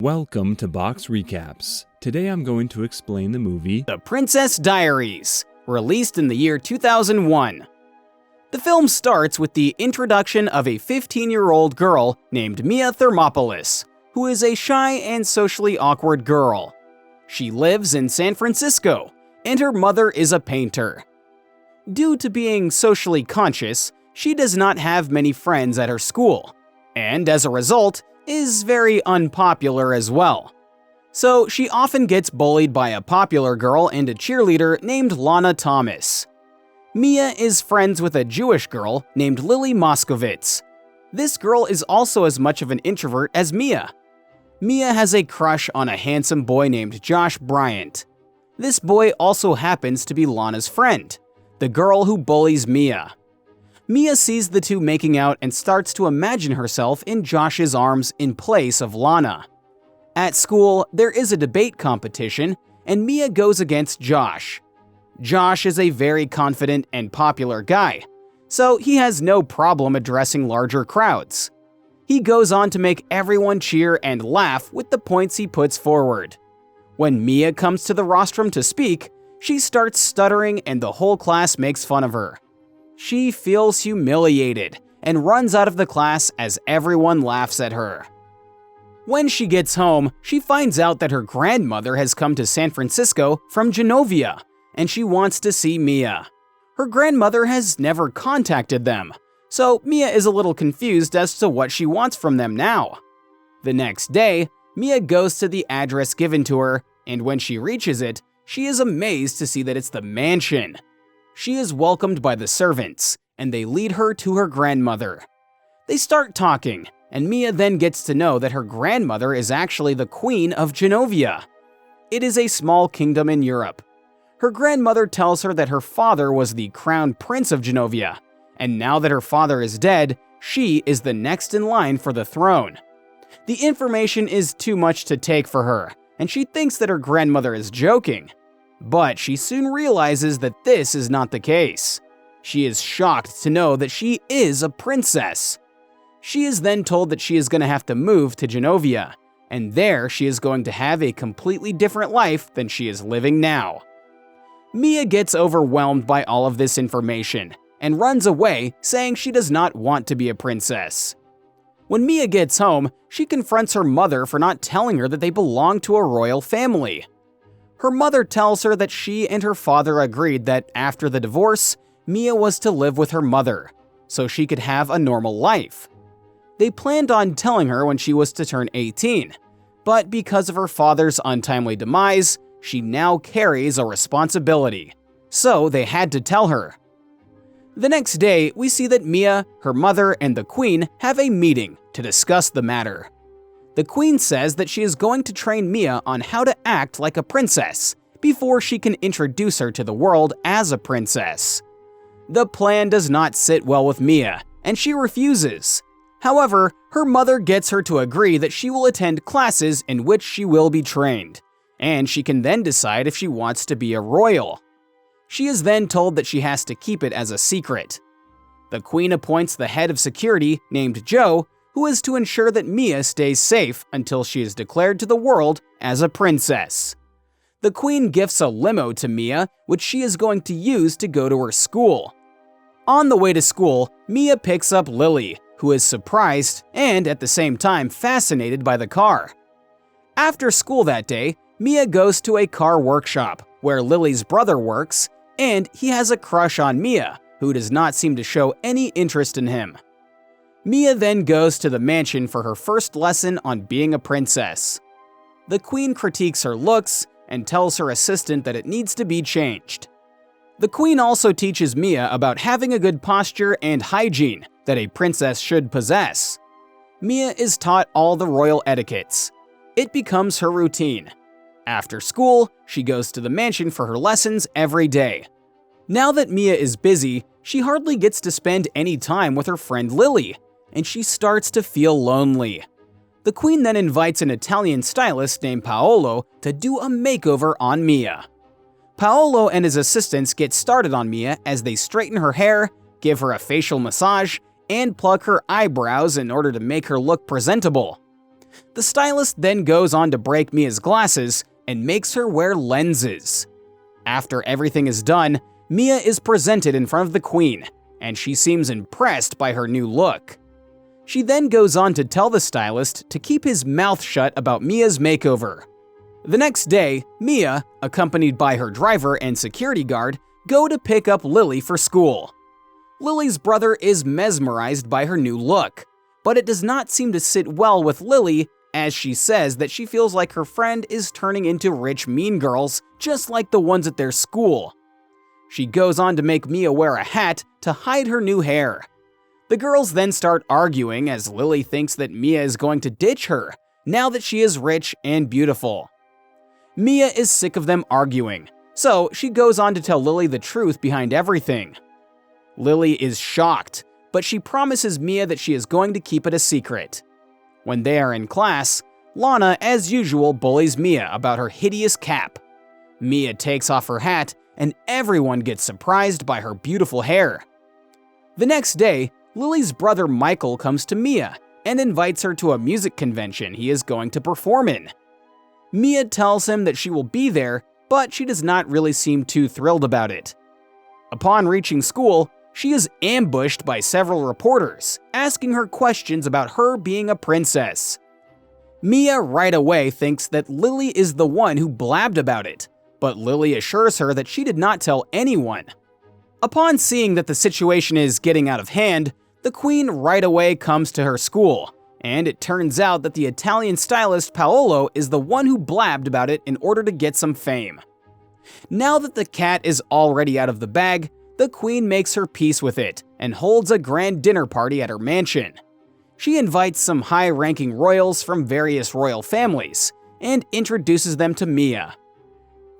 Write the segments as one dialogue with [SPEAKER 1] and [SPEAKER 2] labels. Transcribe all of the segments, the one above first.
[SPEAKER 1] Welcome to Box Recaps. Today I'm going to explain the movie
[SPEAKER 2] The Princess Diaries, released in the year 2001. The film starts with the introduction of a 15-year-old girl named Mia Thermopolis, who is a shy and socially awkward girl. She lives in San Francisco, and her mother is a painter. Due to being socially conscious, she does not have many friends at her school, and as a result, is very unpopular as well. So she often gets bullied by a popular girl and a cheerleader named Lana Thomas. Mia is friends with a Jewish girl named Lily Moskovitz. This girl is also as much of an introvert as Mia. Mia has a crush on a handsome boy named Josh Bryant. This boy also happens to be Lana's friend, the girl who bullies Mia. Mia sees the two making out and starts to imagine herself in Josh's arms in place of Lana. At school, there is a debate competition, and Mia goes against Josh. Josh is a very confident and popular guy, so he has no problem addressing larger crowds. He goes on to make everyone cheer and laugh with the points he puts forward. When Mia comes to the rostrum to speak, she starts stuttering and the whole class makes fun of her. She feels humiliated and runs out of the class as everyone laughs at her. When she gets home, she finds out that her grandmother has come to San Francisco from Genovia, and she wants to see Mia. Her grandmother has never contacted them, so Mia is a little confused as to what she wants from them now. The next day, Mia goes to the address given to her, and when she reaches it, she is amazed to see that it's the mansion. She is welcomed by the servants, and they lead her to her grandmother. They start talking, and Mia then gets to know that her grandmother is actually the Queen of Genovia. It is a small kingdom in Europe. Her grandmother tells her that her father was the crown prince of Genovia, and now that her father is dead, she is the next in line for the throne. The information is too much to take for her, and she thinks that her grandmother is joking. But she soon realizes that this is not the case. She is shocked to know that she is a princess. She is then told that she is going to have to move to Genovia, and there she is going to have a completely different life than she is living now. Mia gets overwhelmed by all of this information and runs away, saying she does not want to be a princess. When Mia gets home, she confronts her mother for not telling her that they belong to a royal family. Her mother tells her that she and her father agreed that after the divorce, Mia was to live with her mother, so she could have a normal life. They planned on telling her when she was to turn 18, but because of her father's untimely demise, she now carries a responsibility, so they had to tell her. The next day, we see that Mia, her mother, and the Queen have a meeting to discuss the matter. The Queen says that she is going to train Mia on how to act like a princess before she can introduce her to the world as a princess. The plan does not sit well with Mia, and she refuses. However, her mother gets her to agree that she will attend classes in which she will be trained, and she can then decide if she wants to be a royal. She is then told that she has to keep it as a secret. The Queen appoints the head of security, named Joe, who is to ensure that Mia stays safe until she is declared to the world as a princess. The Queen gifts a limo to Mia, which she is going to use to go to her school. On the way to school, Mia picks up Lily, who is surprised and at the same time fascinated by the car. After school that day, Mia goes to a car workshop where Lily's brother works, and he has a crush on Mia, who does not seem to show any interest in him. Mia then goes to the mansion for her first lesson on being a princess. The Queen critiques her looks and tells her assistant that it needs to be changed. The Queen also teaches Mia about having a good posture and hygiene that a princess should possess. Mia is taught all the royal etiquettes. It becomes her routine. After school, she goes to the mansion for her lessons every day. Now that Mia is busy, she hardly gets to spend any time with her friend Lily, and she starts to feel lonely. The Queen then invites an Italian stylist named Paolo to do a makeover on Mia. Paolo and his assistants get started on Mia as they straighten her hair, give her a facial massage, and pluck her eyebrows in order to make her look presentable. The stylist then goes on to break Mia's glasses and makes her wear lenses. After everything is done, Mia is presented in front of the queen, and she seems impressed by her new look. She then goes on to tell the stylist to keep his mouth shut about Mia's makeover. The next day, Mia, accompanied by her driver and security guard, go to pick up Lily for school. Lily's brother is mesmerized by her new look, but it does not seem to sit well with Lily, as she says that she feels like her friend is turning into rich mean girls just like the ones at their school. She goes on to make Mia wear a hat to hide her new hair. The girls then start arguing as Lily thinks that Mia is going to ditch her now that she is rich and beautiful. Mia is sick of them arguing, so she goes on to tell Lily the truth behind everything. Lily is shocked, but she promises Mia that she is going to keep it a secret. When they are in class, Lana, as usual, bullies Mia about her hideous cap. Mia takes off her hat, and everyone gets surprised by her beautiful hair. The next day, Lily's brother Michael comes to Mia and invites her to a music convention he is going to perform in. Mia tells him that she will be there, but she does not really seem too thrilled about it. Upon reaching school, she is ambushed by several reporters, asking her questions about her being a princess. Mia right away thinks that Lily is the one who blabbed about it, but Lily assures her that she did not tell anyone. Upon seeing that the situation is getting out of hand, the queen right away comes to her school, and it turns out that the Italian stylist Paolo is the one who blabbed about it in order to get some fame. Now that the cat is already out of the bag, the queen makes her peace with it and holds a grand dinner party at her mansion. She invites some high-ranking royals from various royal families and introduces them to Mia.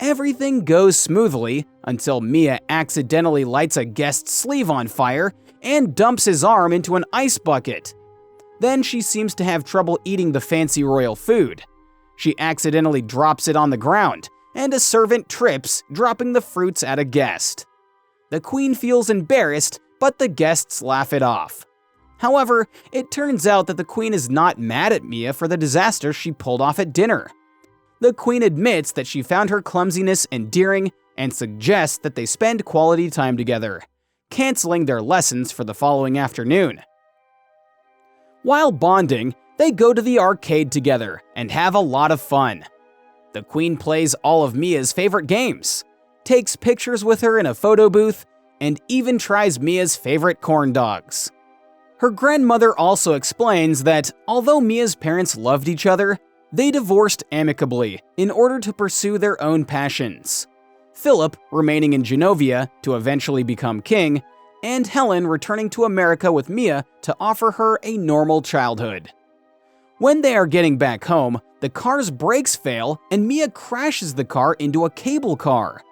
[SPEAKER 2] Everything goes smoothly until Mia accidentally lights a guest's sleeve on fire and dumps his arm into an ice bucket. Then she seems to have trouble eating the fancy royal food. She accidentally drops it on the ground, and a servant trips, dropping the fruits at a guest. The queen feels embarrassed, but the guests laugh it off. However, it turns out that the queen is not mad at Mia for the disaster she pulled off at dinner. The queen admits that she found her clumsiness endearing and suggests that they spend quality time together, canceling their lessons for the following afternoon. While bonding, they go to the arcade together and have a lot of fun. The queen plays all of Mia's favorite games, takes pictures with her in a photo booth, and even tries Mia's favorite corn dogs. Her grandmother also explains that although Mia's parents loved each other, they divorced amicably in order to pursue their own passions. Philip remaining in Genovia to eventually become king, and Helen returning to America with Mia to offer her a normal childhood. When they are getting back home, the car's brakes fail and Mia crashes the car into a cable car.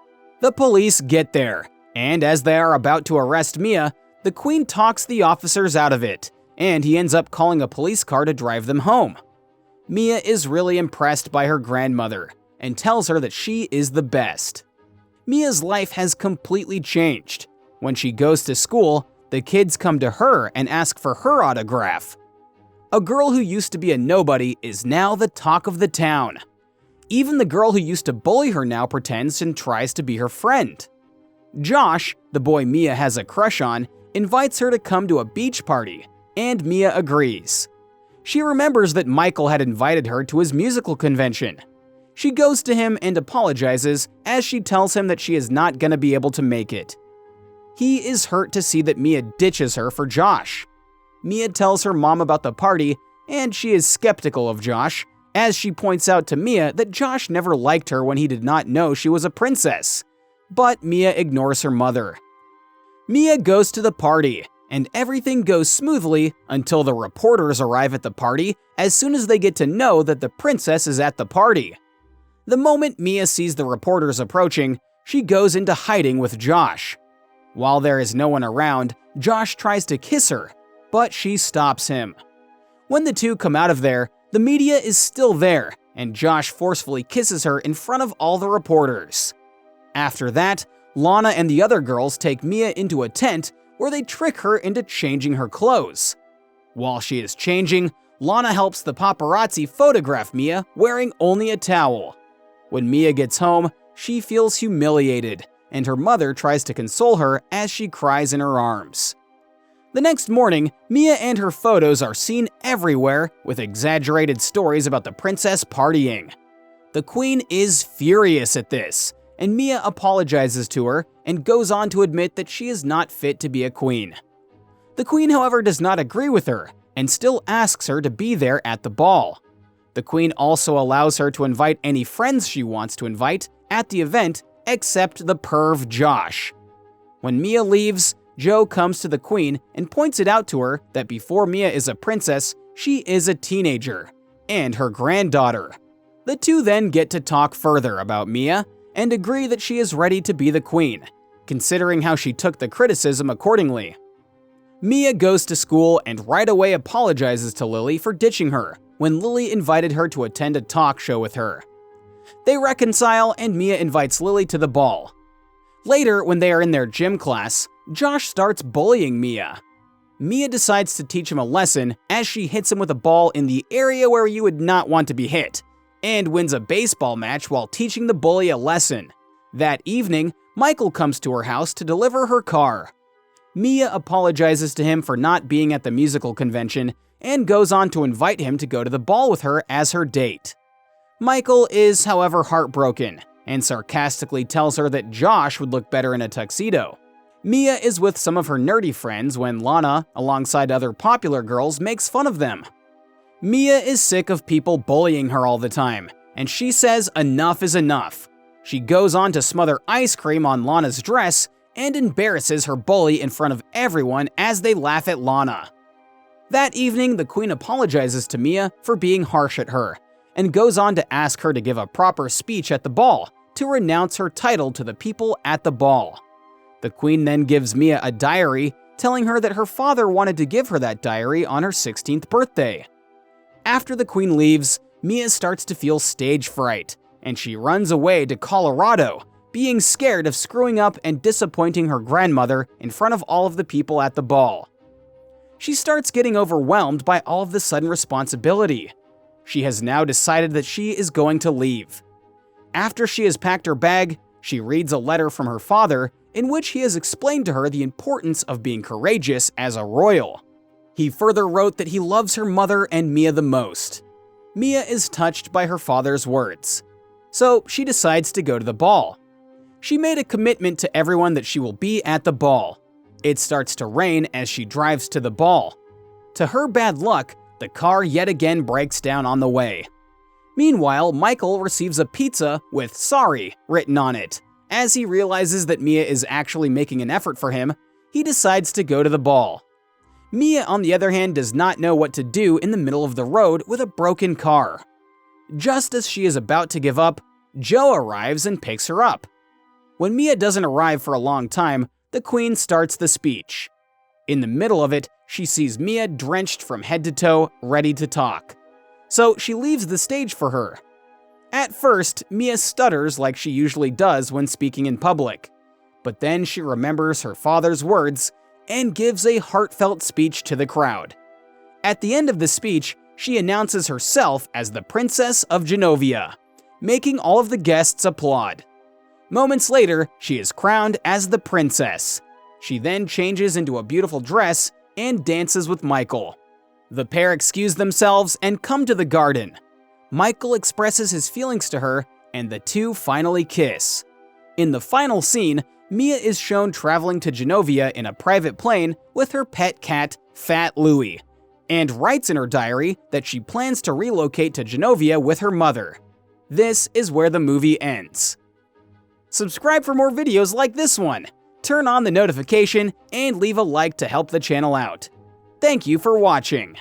[SPEAKER 2] The police get there, and as they are about to arrest Mia, the queen talks the officers out of it, and he ends up calling a police car to drive them home. Mia is really impressed by her grandmother and tells her that she is the best. Mia's life has completely changed. When she goes to school, the kids come to her and ask for her autograph. A girl who used to be a nobody is now the talk of the town. Even the girl who used to bully her now pretends and tries to be her friend. Josh, the boy Mia has a crush on, invites her to come to a beach party, and Mia agrees. She remembers that Michael had invited her to his musical convention. She goes to him and apologizes as she tells him that she is not going to be able to make it. He is hurt to see that Mia ditches her for Josh. Mia tells her mom about the party, and she is skeptical of Josh, as she points out to Mia that Josh never liked her when he did not know she was a princess. But Mia ignores her mother. Mia goes to the party, and everything goes smoothly until the reporters arrive at the party as soon as they get to know that the princess is at the party. The moment Mia sees the reporters approaching, she goes into hiding with Josh. While there is no one around, Josh tries to kiss her, but she stops him. When the two come out of there, the media is still there, and Josh forcefully kisses her in front of all the reporters. After that, Lana and the other girls take Mia into a tent where they trick her into changing her clothes. While she is changing, Lana helps the paparazzi photograph Mia wearing only a towel. When Mia gets home, she feels humiliated, and her mother tries to console her as she cries in her arms. The next morning, Mia and her photos are seen everywhere with exaggerated stories about the princess partying. The queen is furious at this, and Mia apologizes to her and goes on to admit that she is not fit to be a queen. The queen, however, does not agree with her and still asks her to be there at the ball. The queen also allows her to invite any friends she wants to invite at the event except the perv Josh. When Mia leaves, Joe comes to the queen and points it out to her that before Mia is a princess, she is a teenager and her granddaughter. The two then get to talk further about Mia and agree that she is ready to be the queen, considering how she took the criticism accordingly. Mia goes to school and right away apologizes to Lily for ditching her when Lily invited her to attend a talk show with her. They reconcile and Mia invites Lily to the ball. Later, when they are in their gym class, Josh starts bullying Mia. Mia decides to teach him a lesson as she hits him with a ball in the area where you would not want to be hit, and wins a baseball match while teaching the bully a lesson. That evening, Michael comes to her house to deliver her car. Mia apologizes to him for not being at the musical convention and goes on to invite him to go to the ball with her as her date. Michael is, however, heartbroken and sarcastically tells her that Josh would look better in a tuxedo. Mia is with some of her nerdy friends when Lana, alongside other popular girls, makes fun of them. Mia is sick of people bullying her all the time, and she says enough is enough. She goes on to smother ice cream on Lana's dress and embarrasses her bully in front of everyone as they laugh at Lana. That evening, the queen apologizes to Mia for being harsh at her, and goes on to ask her to give a proper speech at the ball to renounce her title to the people at the ball. The queen then gives Mia a diary, telling her that her father wanted to give her that diary on her 16th birthday. After the queen leaves, Mia starts to feel stage fright, and she runs away to Colorado, being scared of screwing up and disappointing her grandmother in front of all of the people at the ball. She starts getting overwhelmed by all of the sudden responsibility. She has now decided that she is going to leave. After she has packed her bag, she reads a letter from her father in which he has explained to her the importance of being courageous as a royal. He further wrote that he loves her mother and Mia the most. Mia is touched by her father's words, so she decides to go to the ball. She made a commitment to everyone that she will be at the ball. It starts to rain as she drives to the ball. To her bad luck, the car yet again breaks down on the way. Meanwhile, Michael receives a pizza with "sorry" written on it. As he realizes that Mia is actually making an effort for him, he decides to go to the ball. Mia, on the other hand, does not know what to do in the middle of the road with a broken car. Just as she is about to give up, Joe arrives and picks her up. When Mia doesn't arrive for a long time, the queen starts the speech. In the middle of it, she sees Mia drenched from head to toe, ready to talk. So she leaves the stage for her. At first, Mia stutters like she usually does when speaking in public, but then she remembers her father's words and gives a heartfelt speech to the crowd. At the end of the speech, she announces herself as the Princess of Genovia, making all of the guests applaud. Moments later, she is crowned as the princess. She then changes into a beautiful dress and dances with Michael. The pair excuse themselves and come to the garden. Michael expresses his feelings to her, and the two finally kiss. In the final scene, Mia is shown traveling to Genovia in a private plane with her pet cat, Fat Louie, and writes in her diary that she plans to relocate to Genovia with her mother. This is where the movie ends. Subscribe for more videos like this one, turn on the notification, and leave a like to help the channel out. Thank you for watching.